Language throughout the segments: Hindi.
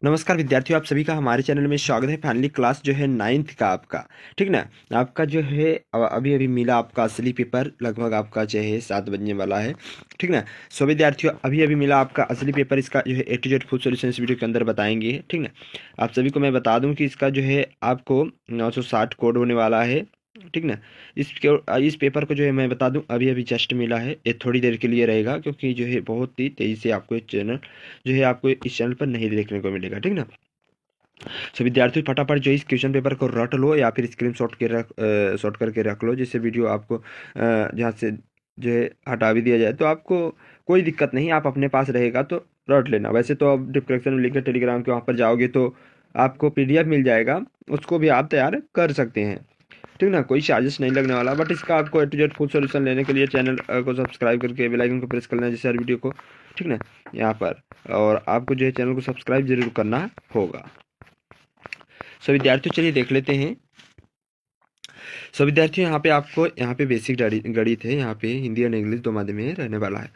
नमस्कार विद्यार्थियों, आप सभी का हमारे चैनल में स्वागत है। फाइनली क्लास जो है 9th का आपका, ठीक ना। आपका जो है अभी अभी मिला आपका असली पेपर, लगभग आपका जो है 7 बजने वाला है, ठीक ना। सो विद्यार्थियों, अभी अभी मिला आपका असली पेपर। इसका जो है A to Z full solution इस वीडियो के अंदर बताएंगे, ठीक ना। आप सभी को मैं बता दूं कि इसका जो है आपको 960 कोड होने वाला है, ठीक ना। इस पेपर को जो है मैं बता दूं, अभी अभी जस्ट मिला है। ये थोड़ी देर के लिए रहेगा, क्योंकि जो है बहुत ही तेज़ी से आपको चैनल जो है आपको इस चैनल पर नहीं देखने को मिलेगा, ठीक ना। सो विद्यार्थी फटाफट जो इस क्वेश्चन पेपर को रट लो या फिर स्क्रीन शॉट करके रख लो, जिससे वीडियो आपको जहाँ से जो है हटा भी दिया जाए तो आपको कोई दिक्कत नहीं, आप अपने पास रहेगा तो रट लेना। वैसे तो आप डिस्क्रिप्शन में लिंक है टेलीग्राम के, वहाँ पर जाओगे तो आपको PDF मिल जाएगा, उसको भी आप तैयार कर सकते हैं, ठीक ना। कोई चार्जेस नहीं लगने वाला, बट इसका आपको A to Z full solution लेने के लिए चैनल को सब्सक्राइब करके बेल आइकन को प्रेस करना है, जिससे हर वीडियो को, ठीक ना, यहाँ पर। और आपको जो है चैनल को सब्सक्राइब जरूर करना होगा। सो विद्यार्थियों चलिए देख लेते हैं। सो विद्यार्थियों यहाँ पे बेसिक गणित है, यहाँ पे हिंदी और इंग्लिश दो माध्यम में रहने वाला है।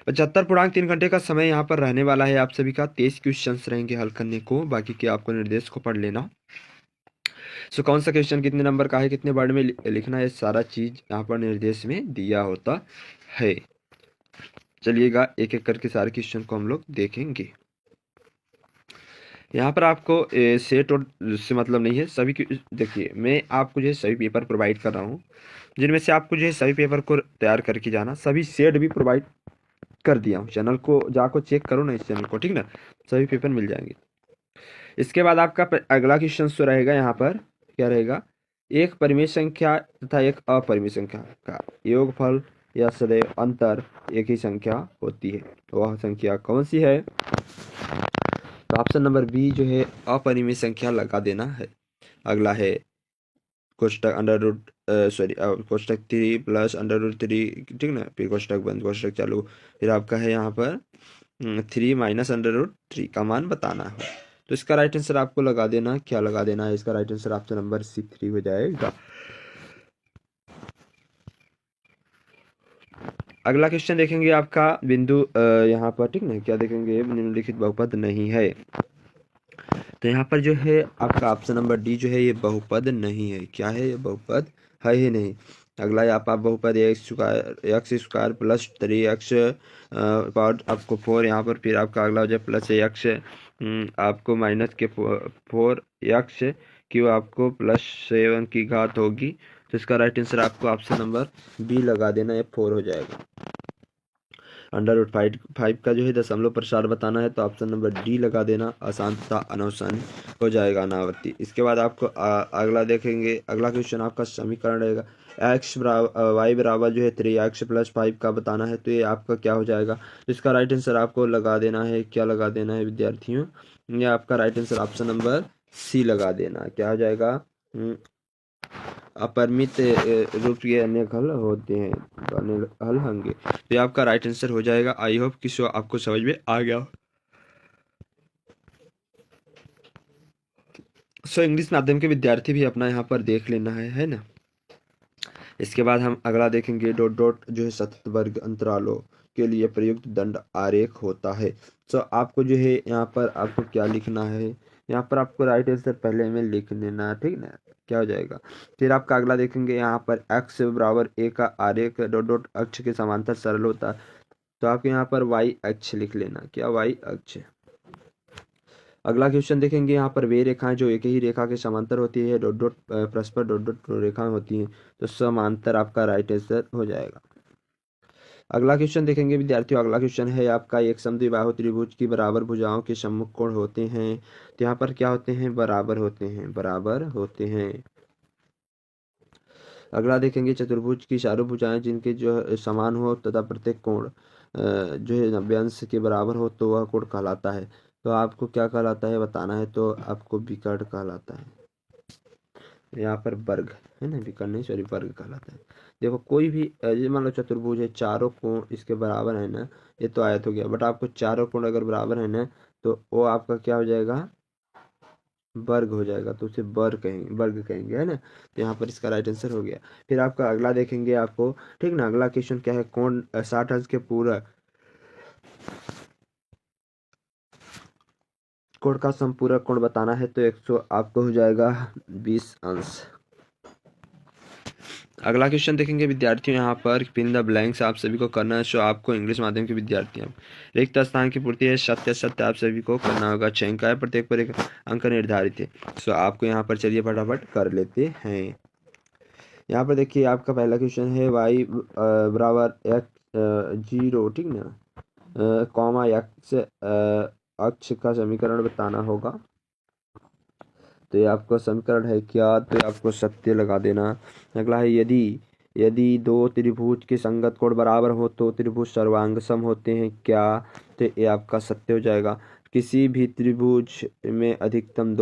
75.3 घंटे का समय यहाँ पर रहने वाला है। आप सभी का 23 क्वेश्चन रहेंगे हल करने को, बाकी के आपको निर्देश को पढ़ लेना। सो कौन सा क्वेश्चन कितने नंबर का है, कितने वर्ड में लिखना है, सारा चीज यहाँ पर निर्देश में दिया होता है। चलिएगा एक एक करके सारे क्वेश्चन को हम लोग देखेंगे। यहाँ पर आपको सेट और से मतलब नहीं है, सभी की देखिए, मैं आपको जो है सभी पेपर प्रोवाइड कर रहा हूँ, जिनमें से आपको जो है सभी पेपर को तैयार करके जाना। सभी सेट भी प्रोवाइड कर दिया हूँ, चैनल को जाकर चेक करो ना इस चैनल को, ठीक ना। सभी पेपर मिल जाएंगे। इसके बाद आपका अगला क्वेश्चन तो रहेगा यहाँ पर, क्या रहेगा, एक परिमेय संख्या तथा एक अपरिमेय संख्या का योगफल या सदैव अंतर एक ही संख्या होती है, वह संख्या कौन सी है। तो ऑप्शन नंबर बी जो है अपरिमेय संख्या लगा देना है। अगला है कोष्टक अंडर रूट कोष्टक 3 प्लस अंडर रूट 3, ठीक ना। फिर कोष्टक बंद, कोष्टक चालू। फिर आपका है यहाँ पर 3 माइनस अंडर रूट 3 का मान बताना है। तो इसका राइट आंसर आपको लगा देना, क्या लगा देना है, इसका right answer option number C3 हो जाएगा। अगला क्वेश्चन देखेंगे आपका बिंदु यहाँ पर, ठीक ना, क्या देखेंगे, निम्नलिखित बहुपद नहीं है। तो यहाँ पर जो है आपका ऑप्शन नंबर डी जो है ये बहुपद नहीं है। क्या है, ये बहुपद है ही नहीं। अगला है आप बहुपद x square plus 3x power आपको 4 यहाँ पर। फिर आपका अगला हो जाए प्लस एक्स आपको माइनस के 4x क्यों आपको +7 की घात होगी। तो इसका राइट आंसर आपको ऑप्शन नंबर बी लगा देना, ये 4 हो जाएगा। अंडर रूट 5 का जो है दशमलव प्रसार बताना है, तो ऑप्शन नंबर डी लगा देना, आसान तथा अनावसान हो जाएगा, अनावर्ती। इसके बाद आपको अगला देखेंगे। अगला क्वेश्चन आपका समीकरण रहेगा वाई बराबर जो है 3x + 5 का बताना है, तो ये आपका क्या हो जाएगा। तो इसका राइट आंसर आपको लगा देना है, क्या लगा देना है विद्यार्थियों, ये आपका right answer option number C लगा देना। क्या हो जाएगा, अपरिमित रूप के अनेक हल होते हैं, तो अनेक हल होंगे। तो ये आपका राइट आंसर हो जाएगा। आई होप कि आपको समझ में आ गया। सो इंग्लिश माध्यम के विद्यार्थी भी अपना यहाँ पर देख लेना है ना। इसके बाद हम अगला देखेंगे, डॉट डॉट जो है सतत वर्ग अंतरालों के लिए प्रयुक्त दंड आरेख होता है। सो आपको जो है यहाँ पर आपको क्या लिखना है, यहाँ पर आपको राइट आंसर पहले में लिख लेना, ठीक ना। क्या हो जाएगा, फिर आपका अगला देखेंगे, यहाँ पर x बराबर a का आरेख डॉट डॉट अक्ष के समांतर सरल होता है, तो आप यहाँ पर y अक्ष लिख लेना। क्या y अक्ष। अगला क्वेश्चन देखेंगे, यहाँ पर वे रेखाएं जो एक ही रेखा के समांतर होती है, डॉट डॉट परस्पर डॉट डॉट रेखाएं होती हैं, तो समांतर आपका राइट आंसर हो जाएगा। अगला क्वेश्चन देखेंगे विद्यार्थियों। अगला क्वेश्चन है आपका, एक समद्विबाहु त्रिभुज की बराबर भुजाओं के सम्मुख कोण होते हैं, तो यहाँ पर क्या होते हैं, बराबर होते हैं, बराबर होते हैं। अगला देखेंगे, चतुर्भुज की चारों भुजाएं जिनके जो समान हो तथा प्रत्येक कोण जो है 90 अंश के बराबर हो, तो वह कोण कहलाता है। तो आपको क्या कहलाता है बताना है, तो आपको विकर्ण कहलाता है। यहाँ पर वर्ग है ना, विकर्ण नहीं, सॉरी, वर्ग कहलाता है। देखो कोई भी ये मान लो चतुर्भुज है, चारों कोण इसके बराबर है ना, ये तो आयत हो गया, बट आपको चारों कोण अगर बराबर है ना, तो वो आपका क्या हो जाएगा, वर्ग हो जाएगा, तो उसे वर्ग कहेंगे, है ना। तो यहाँ पर इसका राइट आंसर हो गया। फिर आपका अगला देखेंगे आपको, ठीक ना। अगला क्वेश्चन क्या है, कोण 60 अंश के पूरक कोण का संपूरक कोण बताना है तो 100 आपको हो जाएगा 20 अंश। अगला क्वेश्चन देखेंगे विद्यार्थियों, यहाँ पर फिल द ब्लैंक्स आप सभी को करना है। सो आपको इंग्लिश माध्यम के विद्यार्थी हैं, रिक्त स्थान की पूर्ति है, सत्य सत्य आप सभी को करना होगा। 6 अंक है, प्रत्येक पर 1 अंक निर्धारित है। सो आपको यहाँ पर चलिए फटाफट कर लेते हैं। यहाँ पर देखिए आपका पहला क्वेश्चन है y बराबर x 0, ठीक ना, कॉमा x अक्ष का समीकरण बताना होगा। तो ये आपका समीकरण है क्या, तो ये आपको सत्य लगा देना। अगला है यदि दो त्रिभुज के संगत कोण बराबर हो तो त्रिभुज सर्वांग सम होते हैं क्या, तो ये आपका सत्य हो जाएगा। किसी भी त्रिभुज में अधिकतम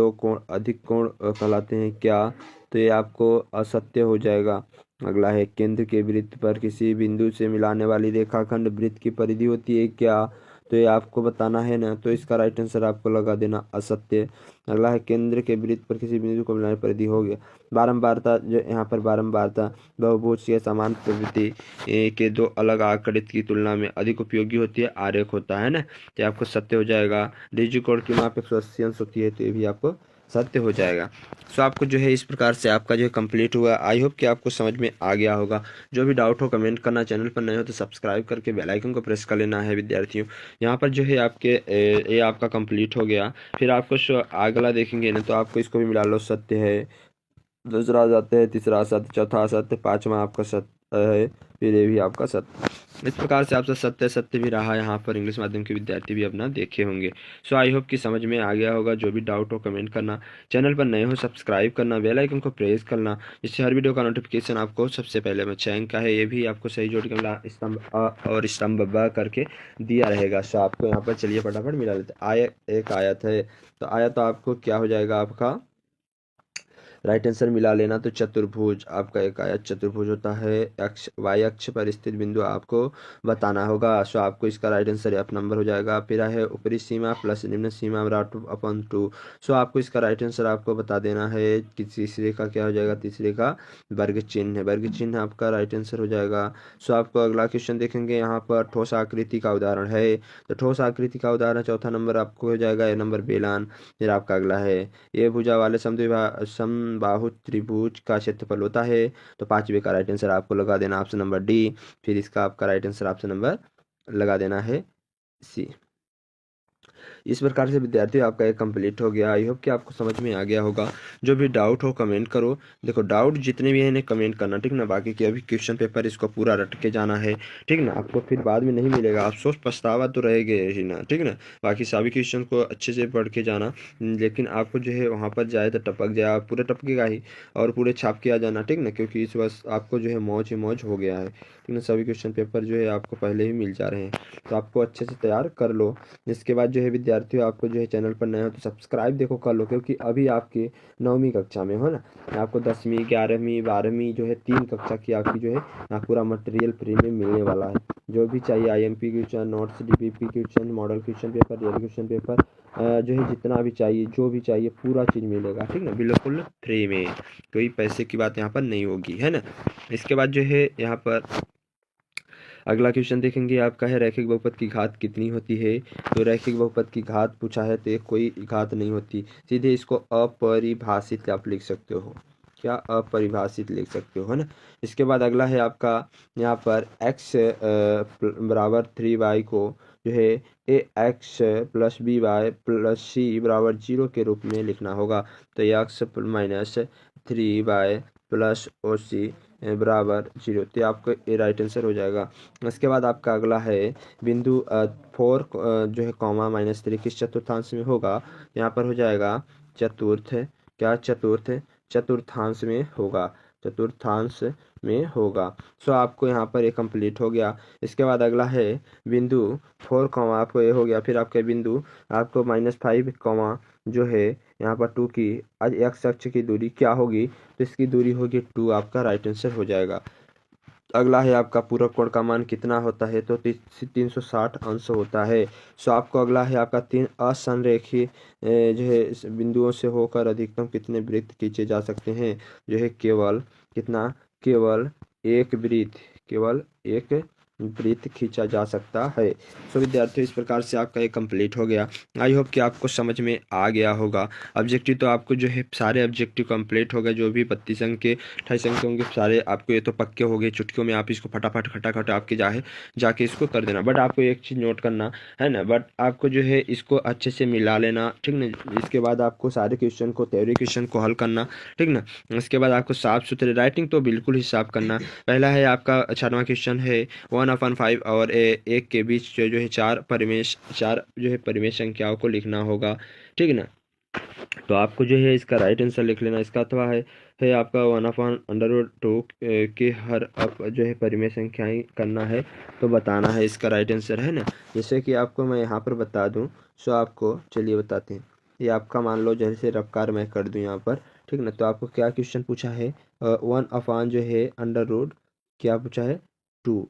अधिक कोण कहलाते हैं क्या, तो ये आपको असत्य हो जाएगा। अगला है केंद्र के वृत्त पर किसी बिंदु से मिलाने वाली रेखाखंड वृत्त की परिधि होती है क्या, तो ये आपको बताना है ना, तो इसका राइट आंसर आपको लगा देना असत्य। अगला है केंद्र के वृत्त पर किसी बिंदु को मिलाने परिधि हो गया। बारंबारता, जो यहाँ पर बारंबारता बहुभुज या समान प्रवृत्ति के दो अलग आकृति की तुलना में अधिक उपयोगी होती है, आरेख होता है ना, तो आपको सत्य हो जाएगा। डिजी कोण की माप 180 अंश होती है, तो ये भी आपको सत्य हो जाएगा। सो आपको जो है इस प्रकार से आपका जो है कंप्लीट हुआ। आई होप कि आपको समझ में आ गया होगा। जो भी डाउट हो कमेंट करना, चैनल पर नए हो तो सब्सक्राइब करके बेल आइकन को प्रेस कर लेना है विद्यार्थियों। यहाँ पर जो है आपके ये आपका कंप्लीट हो गया। फिर आपको अगला देखेंगे ना, तो आपको इसको भी मिला लो, सत्य है, दूसरा सत्य है, तीसरा सत्य, चौथा सत्य, पांचवा आपका सत्य है, फिर ये भी आपका सत्य। इस प्रकार से आपसे सत्य सत्य भी रहा। यहाँ पर इंग्लिश माध्यम के विद्यार्थी भी अपना देखे होंगे। सो आई होप कि समझ में आ गया होगा। जो भी डाउट हो कमेंट करना, चैनल पर नए हो सब्सक्राइब करना, बेल आइकन को प्रेस करना, जिससे हर वीडियो का नोटिफिकेशन आपको सबसे पहले में। 6 अंक का है, ये भी आपको सही जोड़ के मिला, स्तंभ अ और स्तंभ ब करके दिया रहेगा। सो आपको यहाँ पर चलिए फटाफट मिला लेते। एक आयत है, तो आयत आपको क्या हो जाएगा, आपका राइट आंसर मिला लेना। तो चतुर्भुज आपका एक आयत चतुर्भुज होता है। अक्ष वाई अक्ष पर स्थित बिंदु आपको बताना होगा। सो आपको इसका राइट आंसर F नंबर हो जाएगा। फिर है ऊपरी सीमा प्लस निम्न सीमा बराबर 2/2। सो आपको इसका राइट आंसर आपको बता देना है कि तीसरे का क्या हो जाएगा, तीसरे का वर्ग चिन्ह है, वर्ग चिन्ह आपका राइट आंसर हो जाएगा। सो आपको अगला क्वेश्चन देखेंगे, यहाँ पर ठोस आकृति का उदाहरण है। तो ठोस आकृति का उदाहरण चौथा नंबर आपको हो जाएगा, ए नंबर बेलन। फिर आपका अगला है ये भुजा वाले समबाहु त्रिभुज का क्षेत्रफल होता है। तो 5वें का राइट आंसर आपको लगा देना ऑप्शन नंबर डी। फिर इसका आपका राइट आंसर ऑप्शन नंबर लगा देना है सी। इस प्रकार से विद्यार्थियों आपका एक कंप्लीट हो गया। आई होप कि आपको समझ में आ गया होगा। जो भी डाउट हो कमेंट करो। देखो डाउट जितने भी हैं इन्हें कमेंट करना, ठीक ना। बाकी के अभी क्वेश्चन पेपर इसको पूरा रट के जाना है, ठीक ना। आपको फिर बाद में नहीं मिलेगा, अफसोस पछतावा तो रहेगा ही ना, ठीक ना। बाकी सभी क्वेश्चन को अच्छे से पढ़ के जाना, लेकिन आपको जो है वहाँ पर जाए तो टपक जाए, आप पूरा टपकेगा ही और पूरे छाप के आ जाना, ठीक ना। क्योंकि इस वर्ष आपको जो है मौज ही मौज हो गया है, ठीक ना। सभी क्वेश्चन पेपर जो है आपको पहले ही मिल जा रहे हैं, तो आपको अच्छे से तैयार कर लो। इसके बाद जो है विद्यार्थियों आपको जो है चैनल पर नए हो तो सब्सक्राइब देखो कर लो, क्योंकि अभी आपके 9वीं कक्षा में हो ना, आपको 10वीं 11वीं 12वीं जो है 3 कक्षा की आपकी जो है पूरा मटेरियल फ्री में मिलने वाला है। जो भी चाहिए IMP question, notes, DPP question, model question paper, real question paper, जो है जितना भी चाहिए, जो भी चाहिए पूरा चीज़ मिलेगा, ठीक ना, बिल्कुल फ्री में। कोई पैसे की बात यहाँ पर नहीं होगी, है ना। इसके बाद जो है यहाँ पर अगला क्वेश्चन देखेंगे, आपका है रैखिक बहुपद की घात कितनी होती है। तो रैखिक बहुपद की घात पूछा है, तो एक कोई घात नहीं होती, सीधे इसको अपरिभाषित आप लिख सकते हो। क्या अपरिभाषित लिख सकते हो, है ना। इसके बाद अगला है आपका यहाँ पर x बराबर 3y को जो है ax plus by plus c बराबर 0 के रूप में लिखना होगा। तो x minus 3y plus O C बराबर 0, तो आपको ये राइट आंसर हो जाएगा। इसके बाद आपका अगला है बिंदु 4 जो है कॉमा -3 किस चतुर्थांश में होगा। यहाँ पर हो जाएगा चतुर्थ, क्या चतुर्थांश में होगा, चतुर्थांश में होगा। सो आपको यहाँ पर ये कंप्लीट हो गया। इसके बाद अगला है बिंदु 4 कॉमा आपको ये हो गया। फिर आपके बिंदु आपको -5 कॉमा जो है यहाँ पर 2 की x अक्ष की दूरी क्या होगी, तो इसकी दूरी होगी 2, आपका राइट आंसर हो जाएगा। अगला है आपका पूरक कोण का मान कितना होता है, तो 360 अंश होता है। सो आपको अगला है आपका 3 असंरेखीय जो है बिंदुओं से होकर अधिकतम कितने वृत्त खींचे जा सकते हैं, जो है केवल कितना, केवल एक वृत्त, केवल एक विपरीत खींचा जा सकता है। सो विद्यार्थियों, इस प्रकार से आपका ये कंप्लीट हो गया। आई होप कि आपको समझ में आ गया होगा। ऑब्जेक्टिव तो आपको जो है सारे ऑब्जेक्टिव कंप्लीट हो गए, जो भी 32 अंक के 28 अंक के होंगे सारे आपको ये तो पक्के हो गए। चुटकियों में आप इसको फटाफट खटाखट आपके जाके इसको कर देना। बट आपको एक चीज़ नोट करना है ना, बट आपको जो है इसको अच्छे से मिला लेना, ठीक ना। इसके बाद आपको सारे क्वेश्चन को, थ्योरी क्वेश्चन को हल करना, ठीक ना। इसके बाद आपको साफ सुथरे राइटिंग तो बिल्कुल ही साफ करना। पहला है आपका 6वां क्वेश्चन है 1/5 और 1 के बीच जो है चार जो है परिमेय संख्याओं को लिखना होगा, ठीक है ना। तो आपको जो है इसका राइट आंसर लिख लेना। इसका अथवा है आपका 1/√2 के हर अप जो है परिमेय संख्याएं करना है, तो बताना है इसका राइट आंसर, है ना। जैसे कि आपको मैं यहाँ पर बता दूँ, सो आपको चलिए बताते हैं। ये आपका मान लो जैसे रफ्कार मैं कर दूँ यहाँ पर, ठीक ना। तो आपको क्या क्वेश्चन पूछा है, 1 जो है अंडर रूट क्या पूछा है 2,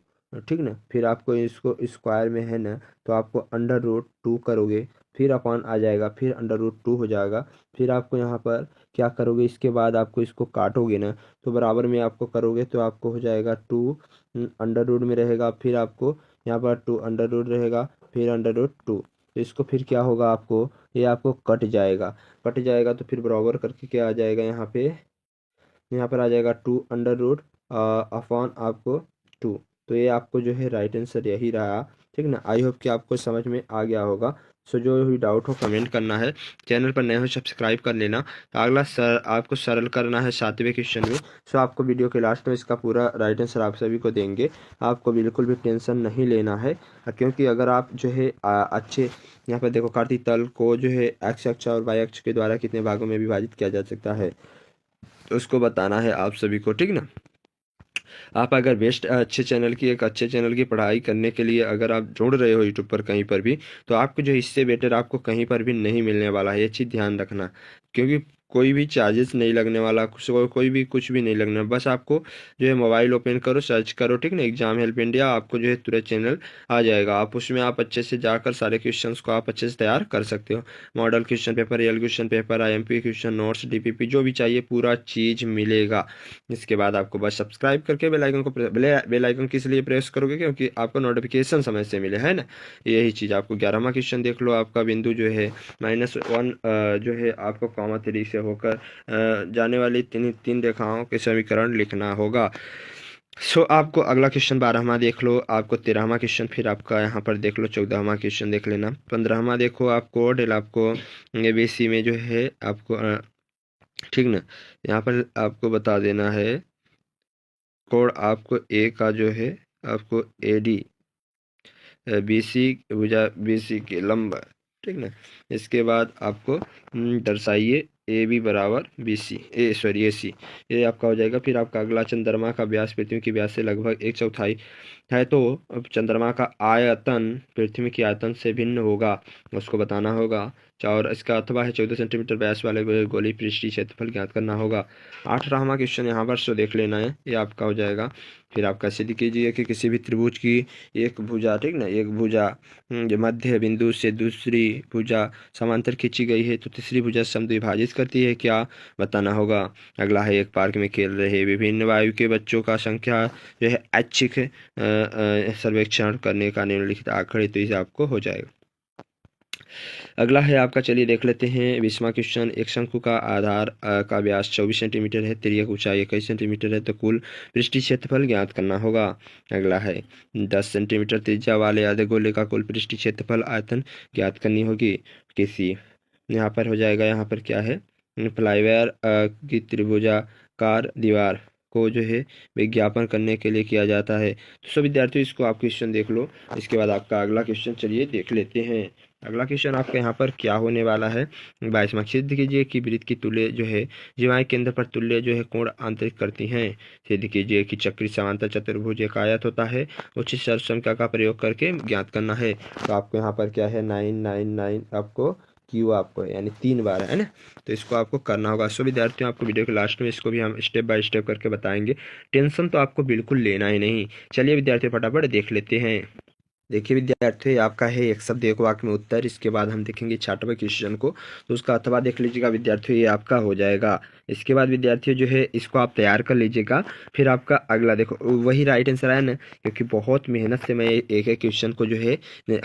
ठीक ना। फिर आपको इसको स्क्वायर में है ना, तो आपको अंडर रूट 2 करोगे, फिर अपॉन आ जाएगा, फिर अंडर रूट 2 हो जाएगा। फिर आपको यहाँ पर क्या करोगे, इसके बाद आपको इसको काटोगे ना, तो बराबर में आपको करोगे तो आपको हो जाएगा 2 अंडर रूट में रहेगा, फिर आपको यहाँ पर 2 अंडर रूट रहेगा, फिर अंडर रूट 2। तो इसको फिर क्या होगा, आपको ये आपको कट जाएगा तो फिर बराबर करके क्या आ जाएगा, यहाँ पर आ जाएगा 2 अंडर रूट अपॉन आपको 2। तो ये आपको जो है राइट आंसर यही रहा, ठीक ना। आई होप कि आपको समझ में आ गया होगा। सो जो भी डाउट हो कमेंट करना है, चैनल पर नए हो सब्सक्राइब कर लेना। तो अगला आपको सरल करना है 7वें क्वेश्चन में। सो आपको वीडियो के लास्ट में इसका पूरा राइट आंसर आप सभी को देंगे। आपको बिल्कुल भी टेंशन नहीं लेना है, क्योंकि अगर आप जो है अच्छे, यहाँ पर देखो कार्तीक तल को जो है एक्स अक्ष और वाई अक्ष के द्वारा कितने भागों में विभाजित किया जा सकता है, तो उसको बताना है आप सभी को, ठीक ना। आप अगर एक अच्छे चैनल की पढ़ाई करने के लिए अगर आप ढूंढ रहे हो यूट्यूब पर कहीं पर भी, तो आपको जो इससे बेटर आपको कहीं पर भी नहीं मिलने वाला है, ये चीज़ ध्यान रखना। क्योंकि कोई भी चार्जेस नहीं लगने वाला, कोई भी कुछ भी नहीं लगना। बस आपको जो है मोबाइल ओपन करो, सर्च करो, ठीक ना, एग्जाम हेल्प इंडिया, आपको जो है तुरंत चैनल आ जाएगा। आप उसमें आप अच्छे से जाकर सारे क्वेश्चंस को आप अच्छे से तैयार कर सकते हो। Model question paper, real question paper, IMP question, notes, DPP जो भी चाहिए पूरा चीज़ मिलेगा। इसके बाद आपको बस सब्सक्राइब करके बेल आइकन किस लिए प्रेस करोगे, क्योंकि आपको नोटिफिकेशन समय से मिले, है ना। यही चीज़ आपको 11वां क्वेश्चन देख लो। आपका बिंदु जो है -1 जो है आपको कॉमा 3 से होकर जाने वाली तीन रेखाओं के समीकरण लिखना होगा। सो आपको अगला क्वेश्चन 12वां देख लो, आपको 13वां क्वेश्चन, फिर आपका यहाँ पर देख लो 14वां क्वेश्चन देख लेना। 15वां देखो आपको आपको ABC में जो है आपको ठीक ना, यहाँ पर आपको बता देना है कोड आपको A का जो है आपको AD BC भुजा BC के लंब, ठीक ना। इसके बाद आपको दर्शाइए AB बराबर BC AC, ये आपका हो जाएगा। फिर आपका अगला चंद्रमा का व्यास पृथ्वी के व्यास से लगभग 1/4 है, तो अब चंद्रमा का आयतन पृथ्वी के आयतन से भिन्न होगा, उसको बताना होगा। और इसका अथवा है 14 सेंटीमीटर व्यास वाले गोली पृष्ठीय क्षेत्रफल ज्ञात करना होगा। 18वां क्वेश्चन यहाँ पर सो देख लेना है, ये आपका हो जाएगा। फिर आप कैसे कीजिए कि किसी भी त्रिभुज की एक भुजा, ठीक ना, एक भुजा मध्य बिंदु से दूसरी भुजा समांतर खींची गई है, तो तीसरी भुजा समद्विभाजित करती है, क्या बताना होगा। अगला है एक पार्क में खेल रहे विभिन्न वायु के बच्चों का संख्या जो है ऐच्छिक सर्वेक्षण करने का निम्नलिखित आंकड़े, तो इसे आपको हो जाएगा। अगला है आपका, चलिए देख लेते हैं 20वां क्वेश्चन। एक शंकु का आधार का व्यास 24 सेंटीमीटर है, तिर्यक ऊंचाई 21 सेंटीमीटर है, तो कुल पृष्ठीय क्षेत्रफल ज्ञात करना होगा। अगला है 10 सेंटीमीटर त्रिज्या वाले अर्धगोले का कुल पृष्ठीय क्षेत्रफल आयतन ज्ञात करनी होगी। किसी यहाँ पर हो जाएगा, यहाँ पर क्या है, फ्लाईवेयर की त्रिभुजाकार दीवार को जो है विज्ञापन करने के लिए किया जाता है। तो सभी विद्यार्थियों इसको आप क्वेश्चन देख लो। इसके बाद आपका अगला क्वेश्चन चलिए देख लेते हैं। अगला क्वेश्चन आपका यहाँ पर क्या होने वाला है, 22वां, सिद्ध कीजिए कि वृत्त की तुल्य जो है जीवाएं केंद्र पर तुल्य जो है कोण आंतरिक करती हैं। सिद्ध कीजिए कि चक्री समांतर चतुर्भुज एक आयत होता है, उचित सर्वसंख्या का प्रयोग करके ज्ञात करना है। तो आपको यहाँ पर क्या है 999 आपको क्यू आपको यानी 3 बार है ना, तो इसको आपको करना होगा। सो विद्यार्थियों आपको वीडियो के लास्ट में इसको भी हम स्टेप बाय स्टेप करके बताएंगे। टेंशन तो आपको बिल्कुल लेना ही नहीं। चलिए विद्यार्थियों फटाफट देख लेते हैं। देखिए विद्यार्थियों, ये आपका है एक शब्द एक वाक्य में उत्तर। इसके बाद हम देखेंगे 60वें क्वेश्चन को, तो उसका अथवा देख लीजिएगा विद्यार्थियों, ये आपका हो जाएगा। इसके बाद विद्यार्थियों जो है इसको आप तैयार कर लीजिएगा। फिर आपका अगला देखो, वही राइट आंसर आया ना, क्योंकि बहुत मेहनत से मैं एक एक क्वेश्चन को जो है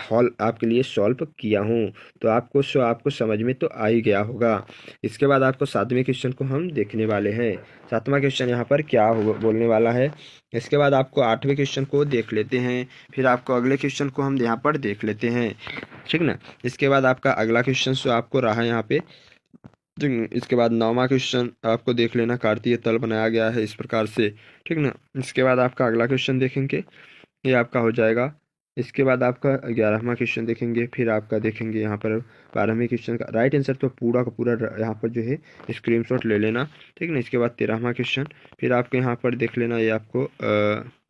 हॉल आपके लिए सॉल्व किया हूँ, तो आपको समझ में तो आ ही गया होगा। इसके बाद आपको 7वें क्वेश्चन को हम देखने वाले हैं। 7वां क्वेश्चन यहाँ पर क्या बोलने वाला है। इसके बाद आपको 8वें क्वेश्चन को देख लेते हैं, फिर आपको अगले क्वेश्चन को हम यहाँ पर देख लेते हैं, ठीक ना। इसके बाद आपका अगला क्वेश्चन जो आपको रहा यहाँ पे, इसके बाद 9वां क्वेश्चन आपको देख लेना, कार्तीय तल बनाया गया है इस प्रकार से, ठीक ना। इसके बाद आपका अगला क्वेश्चन देखेंगे, ये आपका हो जाएगा। इसके बाद आपका 11वां क्वेश्चन देखेंगे, फिर आपका देखेंगे यहाँ पर 12वें क्वेश्चन का राइट आंसर तो पूरा का पूरा यहाँ पर जो है स्क्रीनशॉट ले लेना, ठीक ना। इसके बाद 13वां क्वेश्चन, फिर आपको यहाँ पर देख लेना, ये आपको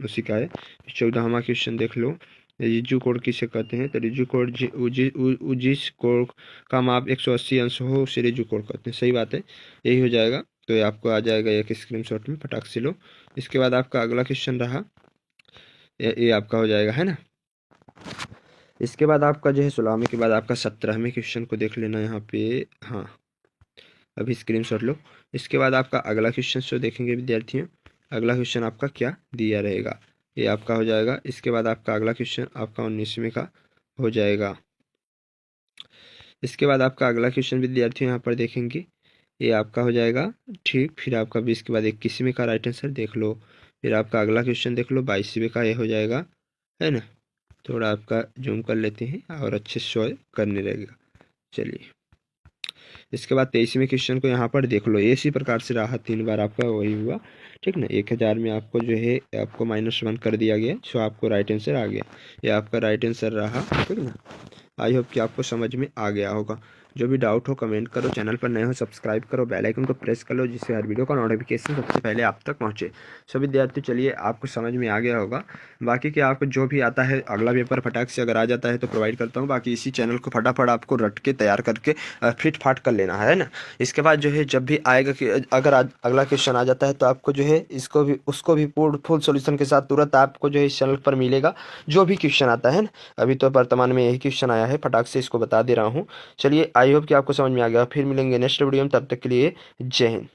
उसी का है। 14वां क्वेश्चन देख लो, रिजू कोड किसे कहते हैं, तो रिजू कोड जिस कोड का माप 180 अंश हो उसे रिजू कोड कहते हैं। सही बात है, यही हो जाएगा। तो ये आपको आ जाएगा एक स्क्रीनशॉट में, फटाक से लो। इसके बाद आपका अगला क्वेश्चन रहा, ये आपका हो जाएगा, है ना। इसके बाद आपका जो है 16वें के बाद आपका 17वें क्वेश्चन को देख लेना यहाँ पे। हाँ, अभी स्क्रीनशॉट लो। इसके बाद आपका अगला क्वेश्चन जो देखेंगे विद्यार्थियों, अगला क्वेश्चन आपका क्या दिया रहेगा, ये आपका हो जाएगा। इसके बाद आपका अगला क्वेश्चन आपका 19वें का हो जाएगा। इसके बाद आपका अगला क्वेश्चन विद्यार्थियों यहाँ पर देखेंगे, ये आपका हो जाएगा, ठीक। फिर आपका 20 के बाद 21वें का राइट आंसर देख लो। फिर आपका अगला क्वेश्चन देख लो, 22वें का ये हो जाएगा, है ना। थोड़ा आपका जूम कर लेते हैं और अच्छे से शो करने लगेगा। चलिए, इसके बाद 23वें क्वेश्चन को यहाँ पर देख लो, इसी प्रकार से रहा 3 बार आपका वही हुआ, ठीक ना। 1000 में आपको जो है आपको -1 कर दिया गया, सो आपको राइट आंसर आ गया। ये आपका राइट आंसर रहा, ठीक ना। आई होप कि आपको समझ में आ गया होगा। जो भी डाउट हो कमेंट करो, चैनल पर नए हो सब्सक्राइब करो, बेल आइकन को प्रेस कर लो, जिससे हर वीडियो का नोटिफिकेशन सबसे पहले आप तक पहुंचे। सो विद्यार्थी चलिए, आपको समझ में आ गया होगा। बाकी कि आपको जो भी आता है अगला पेपर फटाक से अगर आ जाता है तो प्रोवाइड करता हूँ। बाकी इसी चैनल को फटाफट आपको रट के तैयार करके फिट फाट कर लेना है ना। इसके बाद जो है जब भी आएगा कि अगर अगला क्वेश्चन आ जाता है तो आपको जो है इसको भी उसको भी फुल सॉल्यूशन के साथ तुरंत आपको जो है इस चैनल पर मिलेगा, जो भी क्वेश्चन आता है ना। अभी तो वर्तमान में यही क्वेश्चन आया है, फटाक से इसको बता दे रहा हूँ। चलिए, आई होप कि आपको समझ में आ गया। फिर मिलेंगे नेक्स्ट वीडियो में, तब तक के लिए जय हिंद।